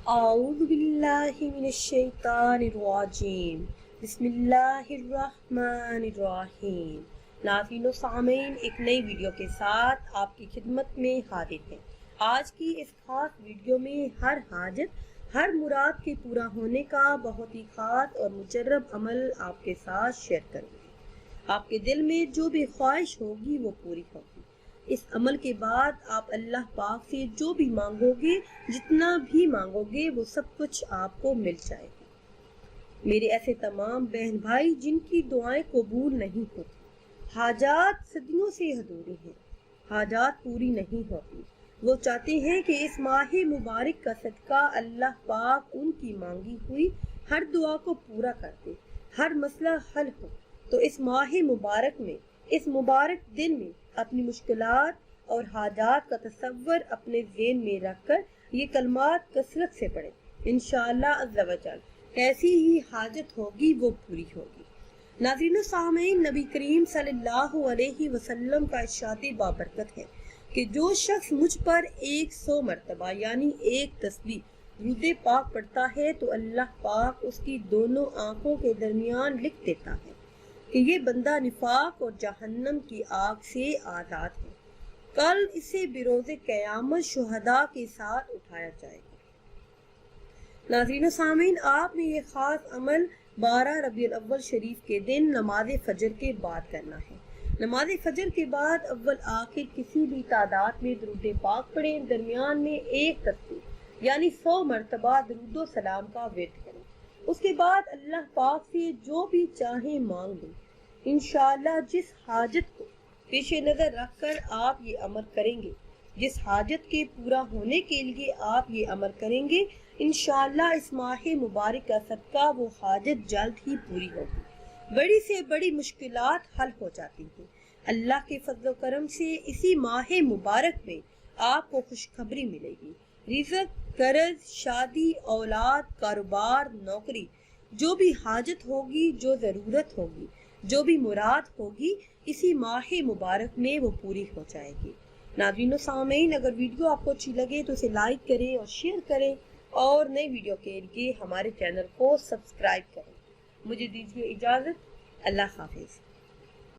اعوذ باللہ من الشیطان الرجیم بسم اللہ الرحمن الرحیم۔ ناظرین و سامعین، ایک نئی ویڈیو کے ساتھ آپ کی خدمت میں حاضر ہیں۔ آج کی اس خاص ویڈیو میں ہر حاجت، ہر مراد کے پورا ہونے کا بہت ہی خاص اور مجرب عمل آپ کے ساتھ شیئر کروں گی۔ آپ کے دل میں جو بھی خواہش ہوگی وہ پوری ہوگی۔ اس عمل کے بعد آپ اللہ پاک سے جو بھی مانگو گے، جتنا بھی مانگو گے، وہ سب کچھ آپ کو مل جائے گا۔ میرے ایسے تمام بہن بھائی جن کی دعائیں قبول نہیں ہوتی، حاجات صدیوں سے ادھوری ہیں، حاجات پوری نہیں ہوتی، وہ چاہتے ہیں کہ اس ماہ مبارک کا صدقہ اللہ پاک ان کی مانگی ہوئی ہر دعا کو پورا کر دے، ہر مسئلہ حل ہو۔ تو اس ماہ مبارک میں، اس مبارک دن میں اپنی مشکلات اور حاجات کا تصور اپنے ذہن میں رکھ کر یہ کلمات کثرت سے پڑھیں۔ انشاءاللہ عز و جل کیسی ہی حاجت ہوگی وہ پوری ہوگی۔ ناظرین و سامعین، نبی کریم صلی اللہ علیہ وسلم کا ارشاد بابرکت ہے کہ جو شخص مجھ پر 100 مرتبہ یعنی ایک تسبیح درود پاک پڑھتا ہے تو اللہ پاک اس کی دونوں آنکھوں کے درمیان لکھ دیتا ہے کہ یہ بندہ نفاق اور جہنم کی آگ سے آزاد ہے۔ کل اسے بروز قیامت شہداء کے ساتھ اٹھایا جائے گا۔ ناظرین و سامعین، آپ نے یہ خاص عمل 12 ربیع الاول شریف کے دن نماز فجر کے بعد کرنا ہے۔ نماز فجر کے بعد اول آخر کسی بھی تعداد میں درود پاک پڑھیں، درمیان میں ایک تسبیح یعنی 100 مرتبہ درود و سلام کا ورد کریں۔ اس کے بعد اللہ پاک سے جو بھی چاہیں مانگ لیں۔ انشاءاللہ جس حاجت کو پیش نظر رکھ کر آپ یہ عمل کریں گے، جس حاجت کے پورا ہونے کے لیے آپ یہ عمل کریں گے، انشاءاللہ اس ماہ مبارک کا صدقہ وہ حاجت جلد ہی پوری ہوگی۔ بڑی سے بڑی مشکلات حل ہو جاتی ہیں۔ اللہ کے فضل و کرم سے اسی ماہ مبارک میں آپ کو خوشخبری ملے گی۔ رزق، قرض، شادی، اولاد، کاروبار، نوکری، جو بھی حاجت ہوگی، جو ضرورت ہوگی، جو بھی مراد ہوگی، اسی ماہ مبارک میں وہ پوری ہو جائے گی۔ ناظرین و سامعین، اگر ویڈیو آپ کو اچھی لگے تو اسے لائک کریں اور شیئر کریں، اور نئی ویڈیو کے لیے ہمارے چینل کو سبسکرائب کریں۔ مجھے دیجیے اجازت، اللہ حافظ۔